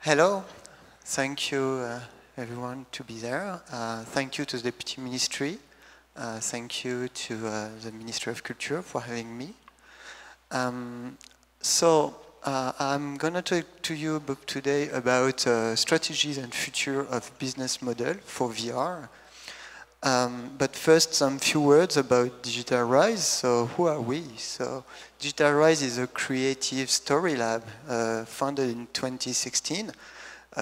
Hello, thank you everyone to be there. Thank you to the Deputy Ministry. Thank you to the Ministry of Culture for having me. I'm going to talk to you today about strategies and future of business model for VR. But first, some few words about Digital Rise. So who are we? So Digital Rise is a creative story lab founded in 2016.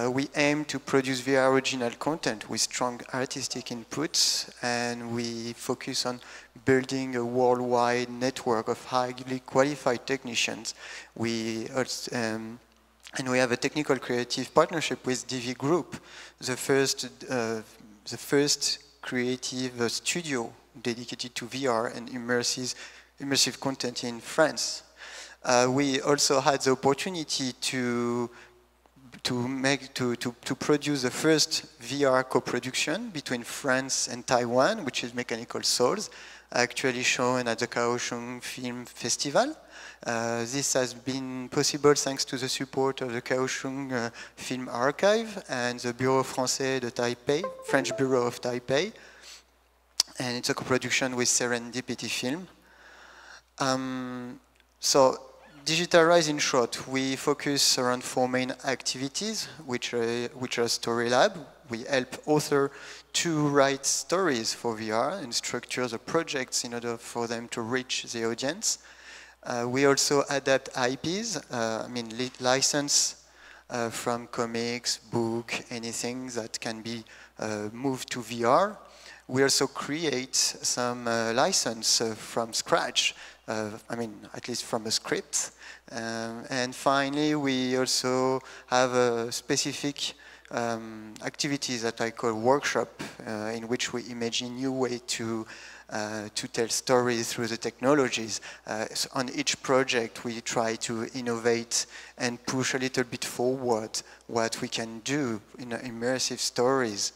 We aim to produce VR original content with strong artistic inputs, and we focus on building a worldwide network of highly qualified technicians. And we have a technical creative partnership with DV Group, the first creative studio dedicated to VR and immersive content in France. We also had the opportunity to produce the first VR co-production between France and Taiwan, which is Mechanical Souls, actually shown at the Kaohsiung Film Festival. This has been possible thanks to the support of the Kaohsiung Film Archive and the Bureau Français de Taipei, French Bureau of Taipei. And it's a co-production with Serendipity Film. Digital Rise, in short, we focus around 4 main activities, which are Story Lab. We help authors to write stories for VR and structure the projects in order for them to reach the audience. We also adapt IPs, license from comics, book, anything that can be moved to VR. We also create some license from scratch, at least from a script. And finally, we also have a specific activities that I call workshop, in which we imagine new way to tell stories through the technologies. So on each project, we try to innovate and push a little bit forward what we can do in immersive stories.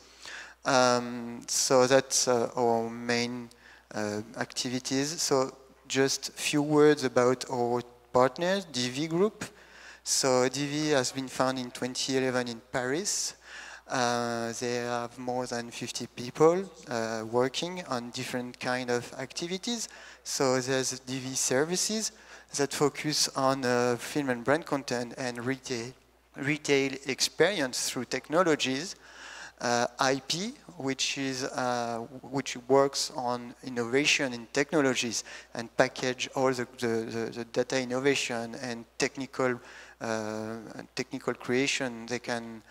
So that's our main activities. So just a few words about our partners, DV Group. So DV has been founded in 2011 in Paris. They have more than 50 people working on different kind of activities. So there's DV Services that focus on film and brand content and retail experience through technologies. IP, which works on innovation in technologies and package all the data innovation and technical creation they can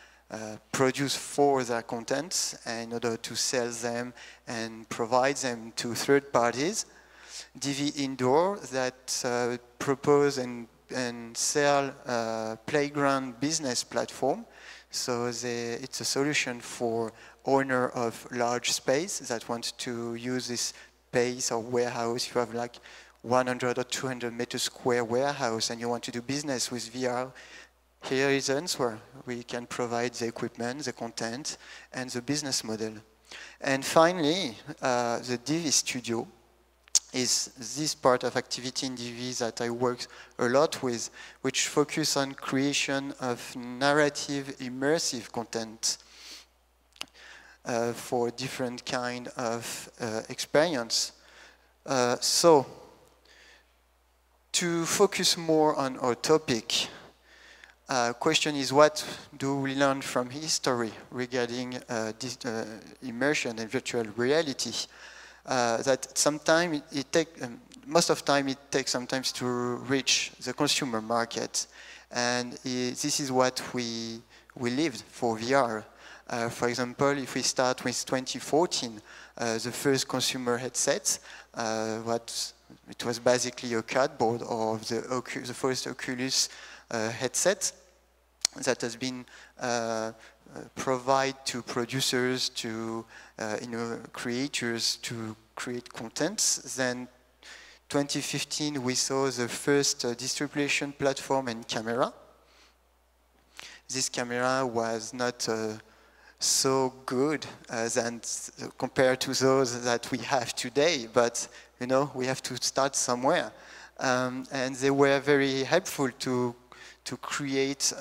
produce for their contents in order to sell them and provide them to third parties. DV Indoor, that propose and sell playground business platform. So it's a solution for owner of large space that want to use this space or warehouse. If you have like 100 or 200 meter square warehouse and you want to do business with VR, here is the answer. We can provide the equipment, the content, and the business model. And finally, the DV Studio is this part of activity in DV that I work a lot with, which focus on creation of narrative immersive content for different kind of experience. So, to focus more on our topic, question is, what do we learn from history regarding immersion and virtual reality? That sometimes most of the time it takes sometimes to reach the consumer market, and this is what we lived for VR. For example, if we start with 2014, the first consumer headset, it was basically a cardboard of the first Oculus headset that has been provide to producers, to creators to create contents. Then 2015 we saw the first distribution platform and camera. This camera was not so good compared to those that we have today, but we have to start somewhere. And they were very helpful to to create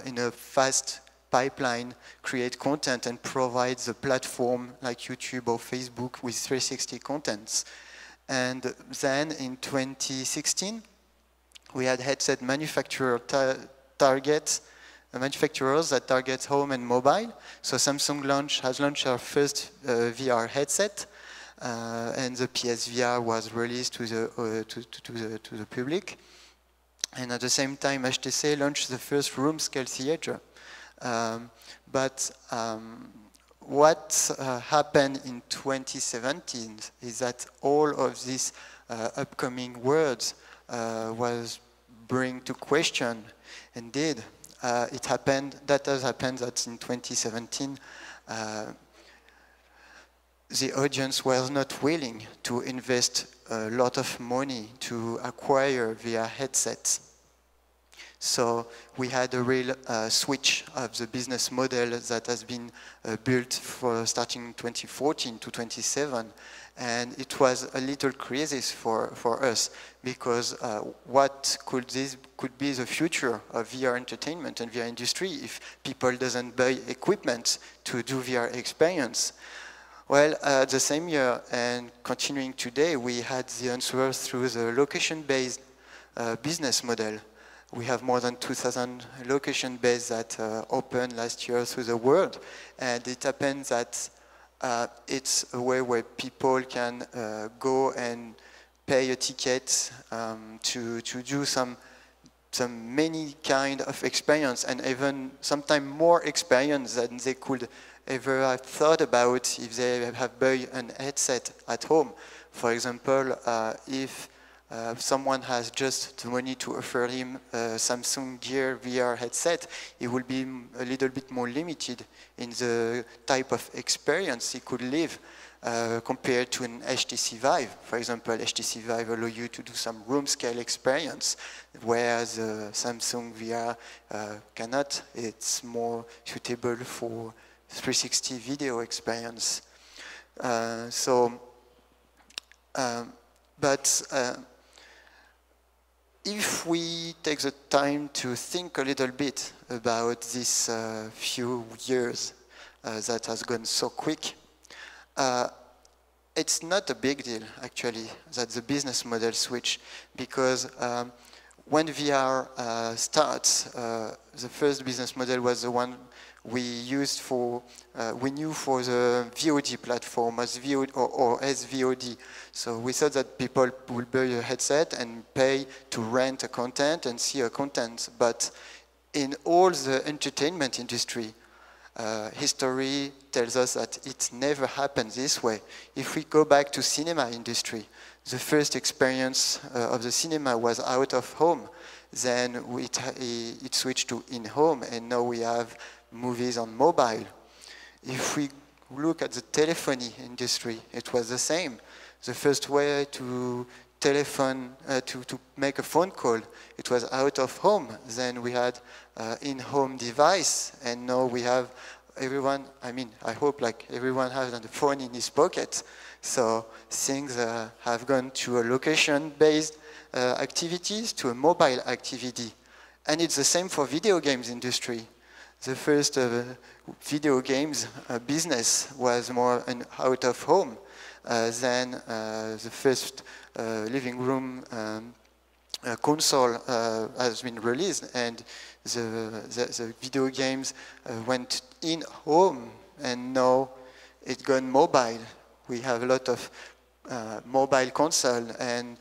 in a fast pipeline, create content and provide the platform like YouTube or Facebook with 360 contents. And then in 2016, we had headset manufacturers that target home and mobile. So Samsung has launched our first VR headset, and the PSVR was released to the public. And at the same time, HTC launched the first room-scale theater. What happened in 2017 is that all of these upcoming words was bring to question. Indeed, that has happened that in 2017 the audience was not willing to invest a lot of money to acquire VR headsets. So we had a real switch of the business model that has been built for starting 2014 to 2017, and it was a little crisis for us, because what could be the future of VR entertainment and VR industry if people doesn't buy equipment to do VR experience? Well, the same year and continuing today, we had the answer through the location-based business model. We have more than 2,000 location-based that opened last year through the world, and it happens that it's a way where people can go and pay a ticket to do some many kind of experience, and even sometimes more experience than they could ever have thought about if they have bought an headset at home. For example, if someone has just the money to offer him a Samsung Gear VR headset, he will be a little bit more limited in the type of experience he could live compared to an HTC Vive. For example, HTC Vive allows you to do some room scale experience, whereas Samsung VR cannot. It's more suitable for 360 video experience. If we take the time to think a little bit about this few years that has gone so quick, it's not a big deal, actually, that the business model switch, because when VR starts, the first business model was the one we used for, we knew for the VOD platform as VOD or SVOD. So we thought that people would buy a headset and pay to rent a content and see a content. But in all the entertainment industry, history tells us that it never happened this way. If we go back to cinema industry, the first experience of the cinema was out of home. Then it switched to in-home, and now we have movies on mobile. If we look at the telephony industry, it was the same. The first way to telephone, to make a phone call, it was out of home. Then we had in-home device, and now we have everyone, I mean, I hope like everyone has a phone in his pocket. So things have gone to a location-based activities to a mobile activity. And it's the same for video games industry. The first video games business was more an out of home than the first living room console has been released, and the video games went in home, and now it's gone mobile. We have a lot of mobile console, and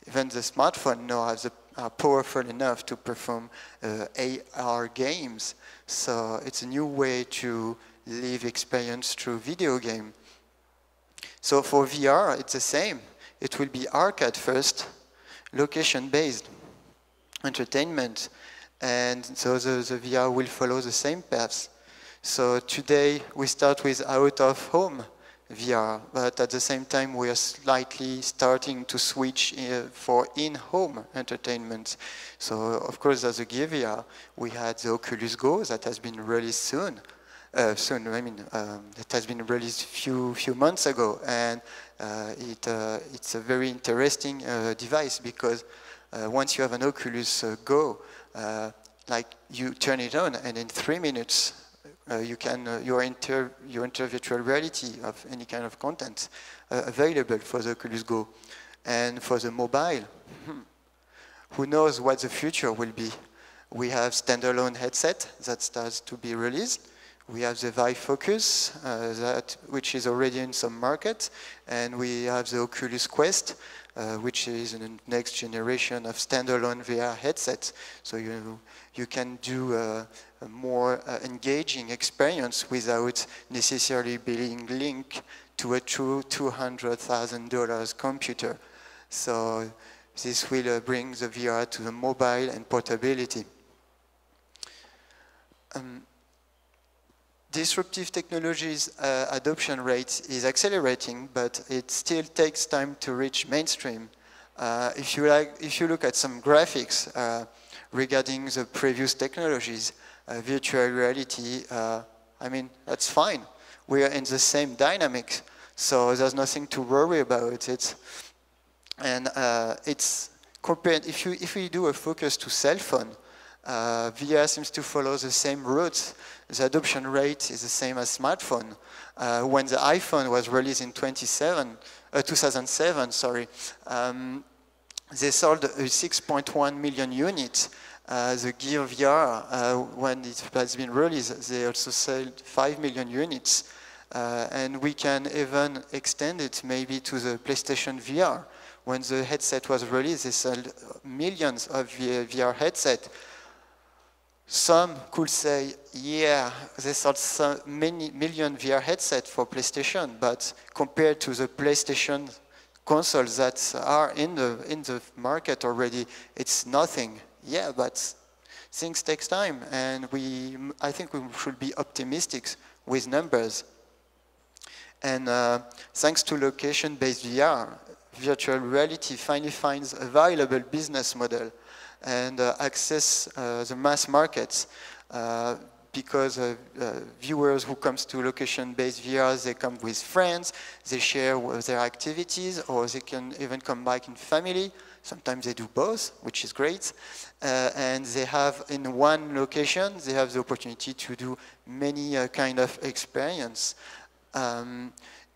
even the smartphone now are powerful enough to perform AR games. So it's a new way to live experience through video game. So for VR, it's the same. It will be arcade first, location-based entertainment, and so the VR will follow the same paths. So today we start with out-of-home VR, but at the same time we are slightly starting to switch for in-home entertainment. So of course as a Gear VR, we had the Oculus Go that has been released soon. It has been released few months ago, and it's a very interesting device, because once you have an Oculus Go, like you turn it on, and in 3 minutes, you can you enter virtual reality of any kind of content available for the Oculus Go. And for the mobile, who knows what the future will be? We have standalone headset that starts to be released. We have the Vive Focus, which is already in some markets, and we have the Oculus Quest, which is the next generation of standalone VR headsets. So you can do a more engaging experience without necessarily being linked to a true $200,000 computer. So this will bring the VR to the mobile and portability. Disruptive technologies adoption rate is accelerating, but it still takes time to reach mainstream. If you look at some graphics regarding the previous technologies, virtual reality, I mean, that's fine. We are in the same dynamics, so there's nothing to worry about it. And it's compared, if we do a focus to cell phone, VR seems to follow the same routes. The adoption rate is the same as smartphone. When the iPhone was released in 2007, they sold 6.1 million units. The Gear VR, when it has been released, they also sold 5 million units. And we can even extend it maybe to the PlayStation VR. When the headset was released, they sold millions of VR headsets. Some could say, yeah, they sold so many million VR headsets for PlayStation, but compared to the PlayStation consoles that are in the market already, it's nothing. Yeah, but things take time, and I think we should be optimistic with numbers. And thanks to location-based VR, virtual reality finally finds a viable business model and access the mass markets because viewers who comes to location-based VR, they come with friends, they share their activities, or they can even come back in family. Sometimes they do both, which is great. And they have, in one location, they have the opportunity to do many kind of experience.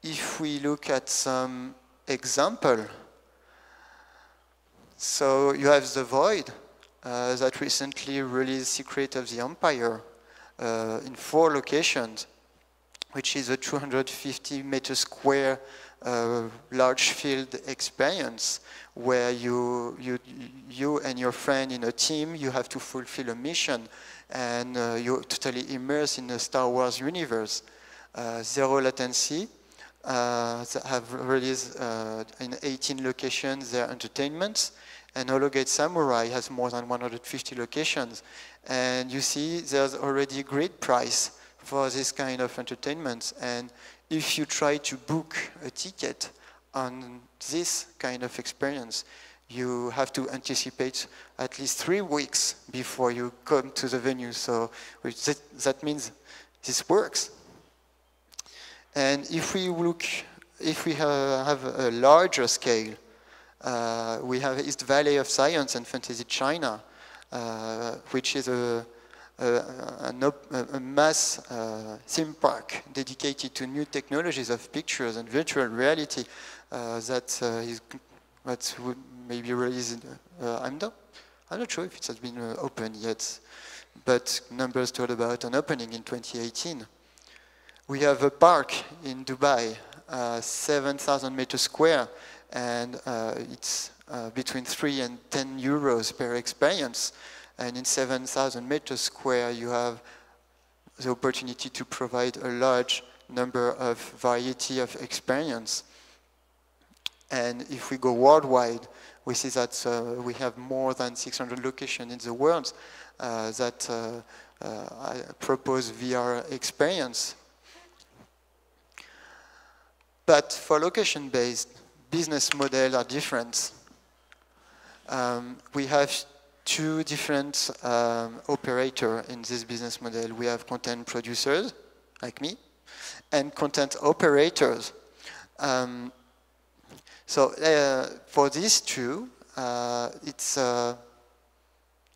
If we look at some example, so you have The Void that recently released Secret of the Empire in 4 locations, which is a 250 meter square large field experience where you and your friend in a team, you have to fulfill a mission, and you're totally immersed in the Star Wars universe. Zero Latency that have released in 18 locations their entertainments, and Hologate Samurai has more than 150 locations. And you see there's already a great price for this kind of entertainment. And if you try to book a ticket on this kind of experience, you have to anticipate at least 3 weeks before you come to the venue. So that means this works. And if we have a larger scale, we have East Valley of Science and Fantasy China, which is a mass theme park dedicated to new technologies of pictures and virtual reality that would maybe released. I'm not sure if it has been opened yet, but numbers told about an opening in 2018. We have a park in Dubai, 7,000 meters square, and it's between 3 and 10 euros per experience. And in 7,000 meters square, you have the opportunity to provide a large number of variety of experience. And if we go worldwide, we see that we have more than 600 locations in the world that propose VR experience. But for location-based, business models are different. We have 2 different operators in this business model. We have content producers, like me, and content operators. So for these 2, it's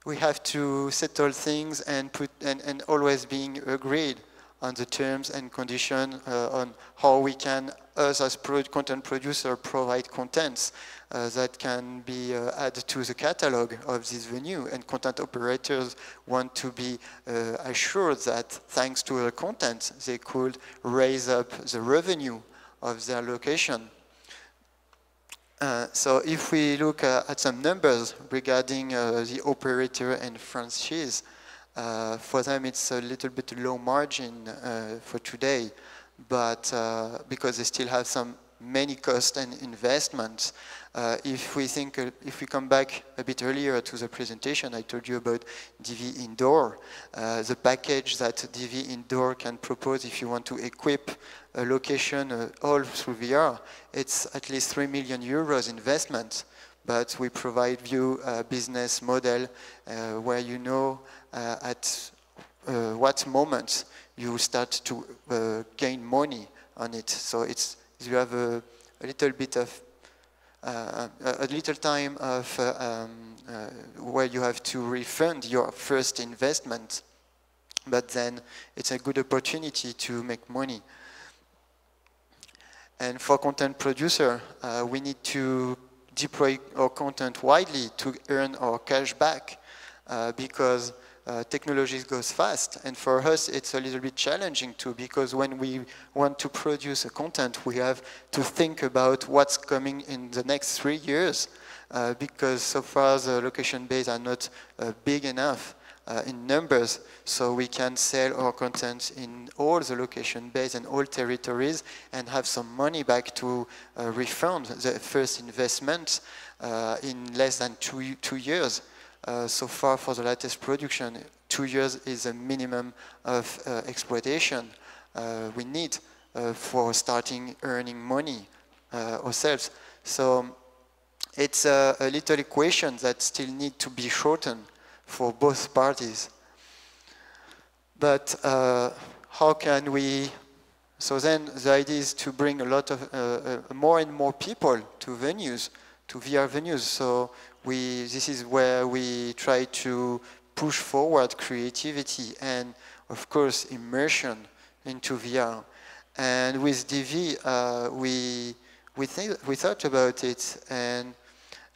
we have to settle things and always being agreed on the terms and conditions on how we can, us as content producer, provide contents that can be added to the catalog of this venue, and content operators want to be assured that thanks to the content they could raise up the revenue of their location. So if we look at some numbers regarding the operator and franchise, for them it's a little bit low margin for today, but because they still have many costs and investments. If we come back a bit earlier to the presentation, I told you about DV Indoor. The package that DV Indoor can propose if you want to equip a location all through VR, it's at least 3 million euros investment. But we provide you a business model where you know at what moment you start to gain money on it. So you have a little bit of a little time of where you have to refund your first investment, but then it's a good opportunity to make money. And for content producer, we need to deploy our content widely to earn our cash back because technology goes fast, and for us it's a little bit challenging too, because when we want to produce a content we have to think about what's coming in the next 3 years because so far the location base are not big enough in numbers, so we can sell our content in all the location base and all territories and have some money back to refund the first investment in less than two years. So far for the latest production, 2 years is a minimum of exploitation we need for starting earning money ourselves. So it's a little equation that still need to be shortened for both parties. But how can we, so then the idea is to bring a lot of more and more people to venues, to VR venues. So this is where we try to push forward creativity and, of course, immersion into VR. And with DV, we thought about it, and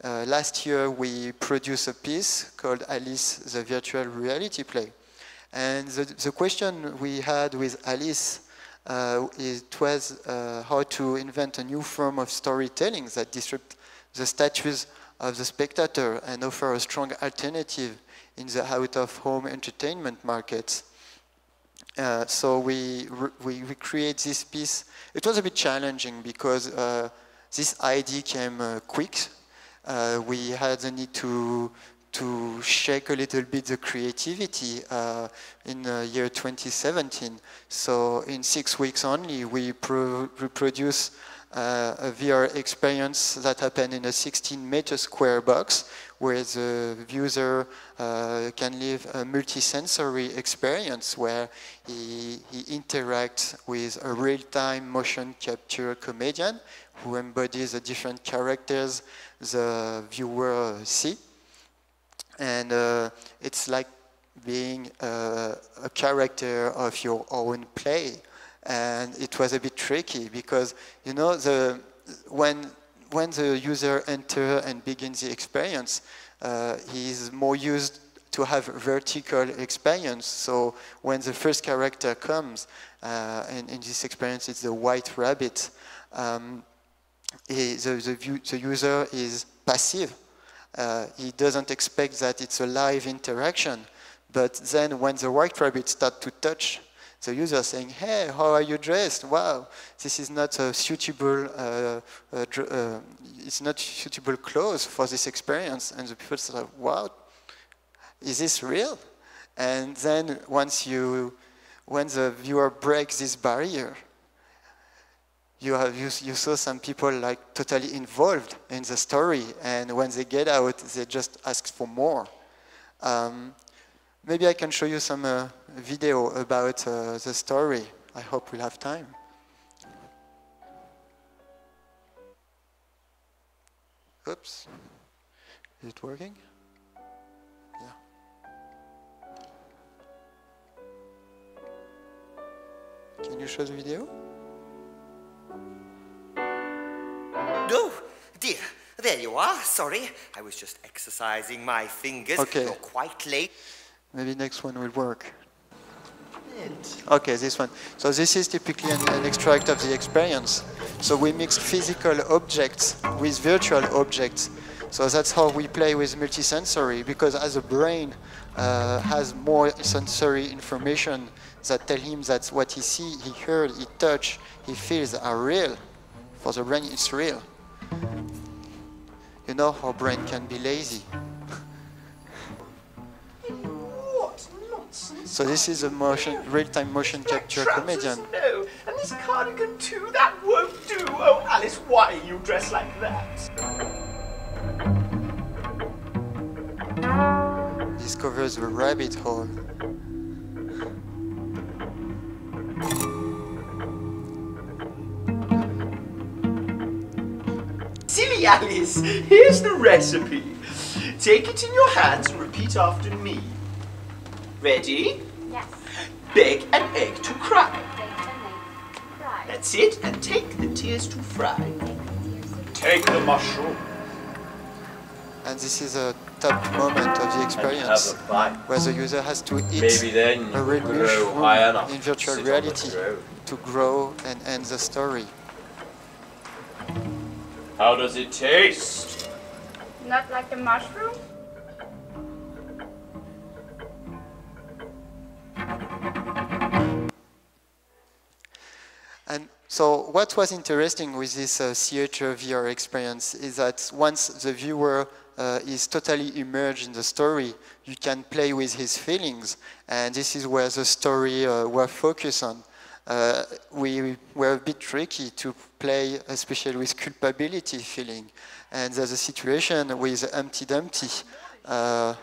last year we produced a piece called Alice, the Virtual Reality Play. And the question we had with Alice it was how to invent a new form of storytelling that disrupts the status of the spectator and offer a strong alternative in the out-of-home entertainment markets. So we create this piece. It was a bit challenging because this idea came quick. We had the need to shake a little bit the creativity in the year 2017. So in 6 weeks only, we produce a VR experience that happened in a 16-meter square box where the user can live a multi-sensory experience where he interacts with a real-time motion capture comedian who embodies the different characters the viewer see. And it's like being a character of your own play. And it was a bit tricky because, you know, when the user enters and begins the experience, he's more used to have vertical experience. So when the first character comes, and in this experience it's the white rabbit, the user is passive. He doesn't expect that it's a live interaction. But then when the white rabbit starts to touch, the user saying, "Hey, how are you dressed? Wow, this is not a suitable, it's not suitable clothes for this experience." And the people say, "Wow, is this real?" And then when the viewer breaks this barrier, you saw some people like totally involved in the story, and when they get out, they just ask for more. Maybe I can show you some video about the story. I hope we'll have time. Oops. Is it working? Yeah. Can you show the video? Oh, dear. There you are. Sorry. I was just exercising my fingers. Okay. You're quite late. Maybe next one will work. Okay, this one. So this is typically an extract of the experience. So we mix physical objects with virtual objects. So that's how we play with multisensory, because as a brain has more sensory information that tell him that what he see, he heard, he touch, he feels are real. For the brain, it's real. You know how brain can be lazy. What nonsense. So this is a real-time motion capture comedian. No, and this cardigan too, that won't do. Oh, Alice, why are you dressed like that? This covers the rabbit hole. Silly Alice, here's the recipe. Take it in your hands and repeat after me. Ready? Yes. Bake an egg to cry. Bake an egg to fry. That's it, and take the tears to fry. Take the tears to Take the mushroom. And this is a top moment of the experience, have a bite. where the user has to eat Maybe then a you real grow high mushroom enough in virtual to sit on reality the ground. to grow and end the story. How does it taste? Not like a mushroom? And so what was interesting with this theater VR experience is that once the viewer is totally immersed in the story, you can play with his feelings, and this is where the story were focused on. We were a bit tricky to play, especially with culpability feeling, and there's a situation with Humpty Dumpty. I'll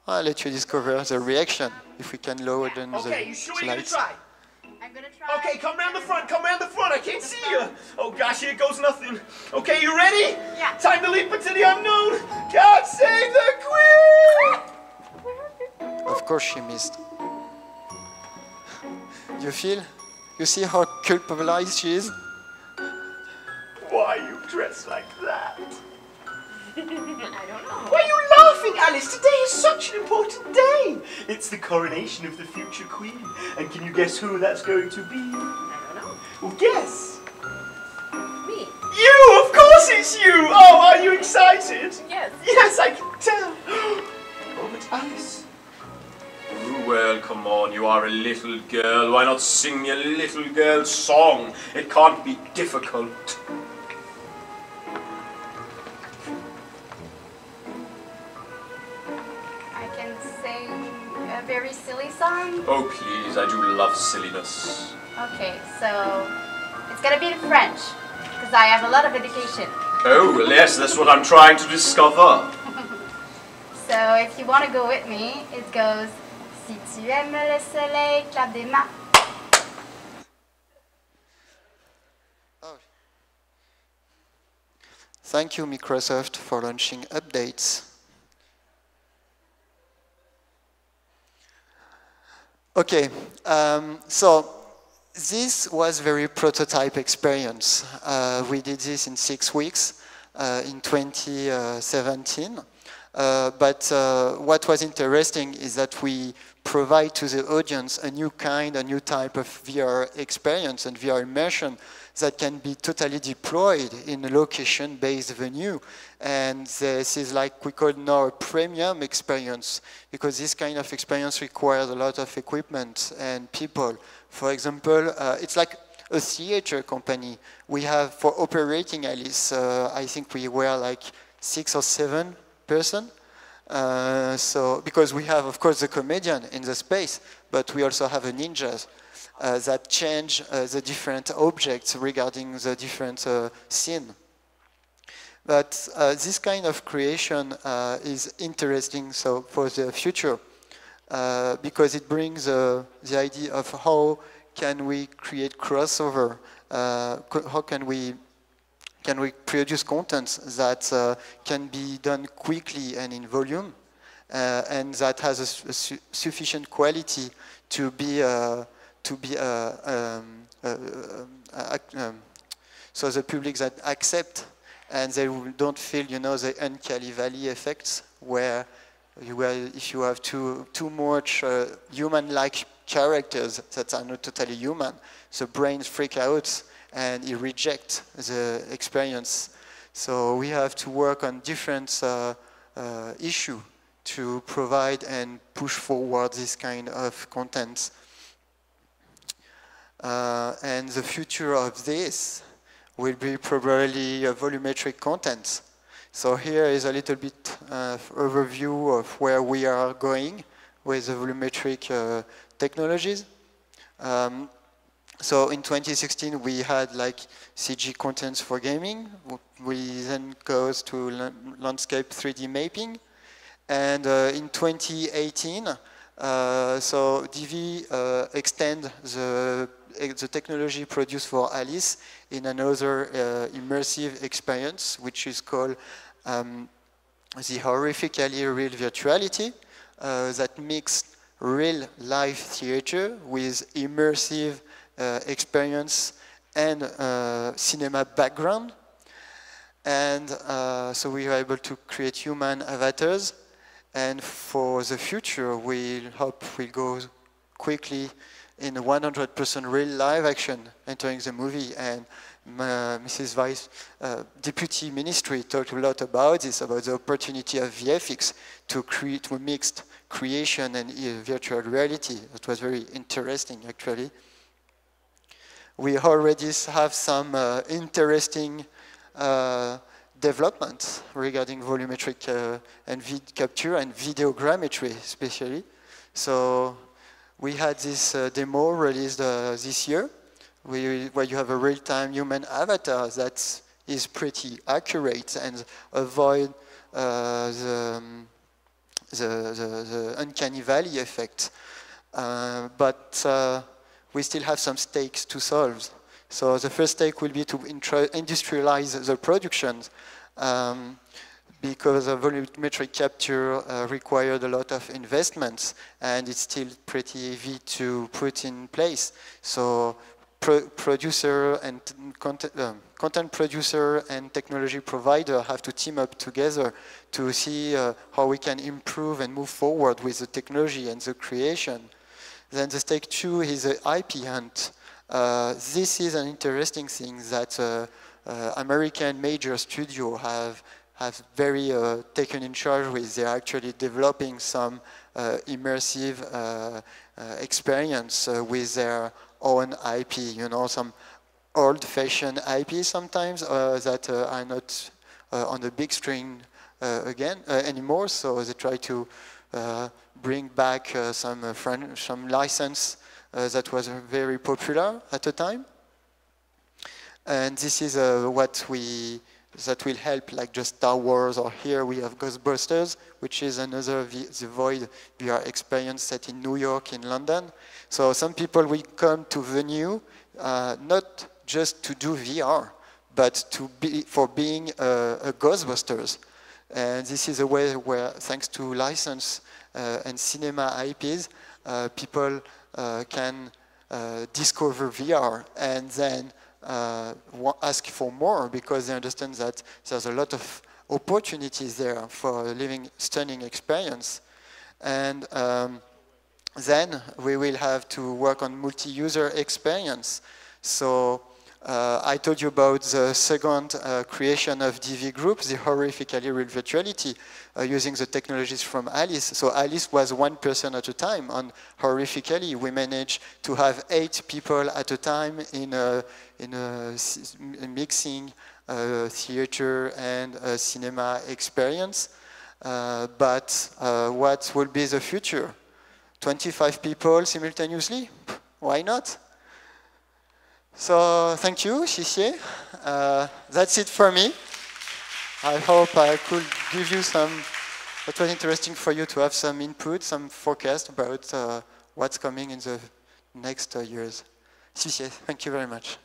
let you discover the reaction, if we can lower down Okay, the you sure you're gonna slides. try? I'm gonna try. Okay, come round the front, I can't see you. Oh gosh, here goes nothing. Okay, you ready? Yeah. Time to leap into the unknown. God save the queen! Of course she missed. You feel? You see how culpabilized she is? Why are you dressed like that? I don't know. Why are you laughing, Alice? Today is such an important day. It's the coronation of the future queen. And can you guess who that's going to be? I don't know. Well, guess. Me? You! Of course it's you! Oh, are you excited? Yes. Yes, I can tell. Oh, but Alice. Oh, well, come on, you are a little girl. Why not sing a little girl song? It can't be difficult. I can sing a very silly song. Oh, please, I do love silliness. Okay, so it's gonna be in French, because I have a lot of education. Oh, well, yes, that's what I'm trying to discover. So if you want to go with me, it goes, si tu aimes le soleil, clap des mains. Oh. Thank you, Microsoft, for launching updates. Okay, so this was very prototype experience. We did this in 6 weeks in 2017. But what was interesting is that we provide to the audience a new type of VR experience and VR immersion that can be totally deployed in a location-based venue. And this is like we call now a premium experience, because this kind of experience requires a lot of equipment and people. For example, it's like a theater company. We have, for operating Alice, I think we were like 6 or 7 person. So, because we have, of course, the comedian in the space, but we also have a ninjas that change the different objects regarding the different scene. But this kind of creation is interesting so for the future because it brings the idea of how can we create crossover, how can we produce content that can be done quickly and in volume, and that has a sufficient quality to be to be so the public that accept and they don't feel, you know, the uncanny valley effects where if you have too much human-like characters that are not totally human, the brain freaks out and it rejects the experience. So we have to work on different issues to provide and push forward this kind of content. And the future of this will be probably volumetric content. So here is a little bit overview of where we are going with the volumetric technologies. So in 2016 we had like CG contents for gaming. We then goes to landscape 3D mapping. And in 2018, so DV extend the technology produced for Alice in another immersive experience, which is called the horrifically real virtuality, that mixed real life theater with immersive experience and cinema background. And so we were able to create human avatars. And for the future, we hope we'll go quickly in 100% real live action entering the movie. And Mrs. Vice Deputy Ministry talked a lot about this, about the opportunity of VFX to create a mixed creation and virtual reality. It was very interesting, actually. We already have some interesting developments regarding volumetric and capture and videogrammetry, especially. So we had this demo released this year, where you have a real-time human avatar that is pretty accurate and avoid the uncanny valley effect. But we still have some stakes to solve. So the first stake will be to industrialize the production, because volumetric capture required a lot of investments, and it's still pretty heavy to put in place. So producer and content producer and technology provider have to team up together to see how we can improve and move forward with the technology and the creation. Then the stake 2 is the IP hunt. This is an interesting thing that American major studio have very taken in charge with. They're actually developing some immersive experience with their own IP, you know, some old-fashioned IP sometimes that are not on the big screen anymore. So they try to bring back some license that was very popular at the time. And this is that will help, like just Star Wars, or here we have Ghostbusters, which is another the Void VR experience set in New York, in London. So some people will come to venue not just to do VR, but for being a Ghostbusters. And this is a way where, thanks to license and cinema IPs, people can discover VR and then ask for more, because they understand that there's a lot of opportunities there for living stunning experience. And then we will have to work on multi-user experience. So I told you about the second creation of DV Group, the horrifically real virtuality, using the technologies from Alice. So Alice was one person at a time. On horrifically, we managed to have 8 people at a time in a mixing theater and cinema experience. But what will be the future? 25 people simultaneously? Why not? So thank you, 谢谢. That's it for me. I hope I could give you it was interesting for you to have some input, some forecast about what's coming in the next years. 谢谢. Thank you very much.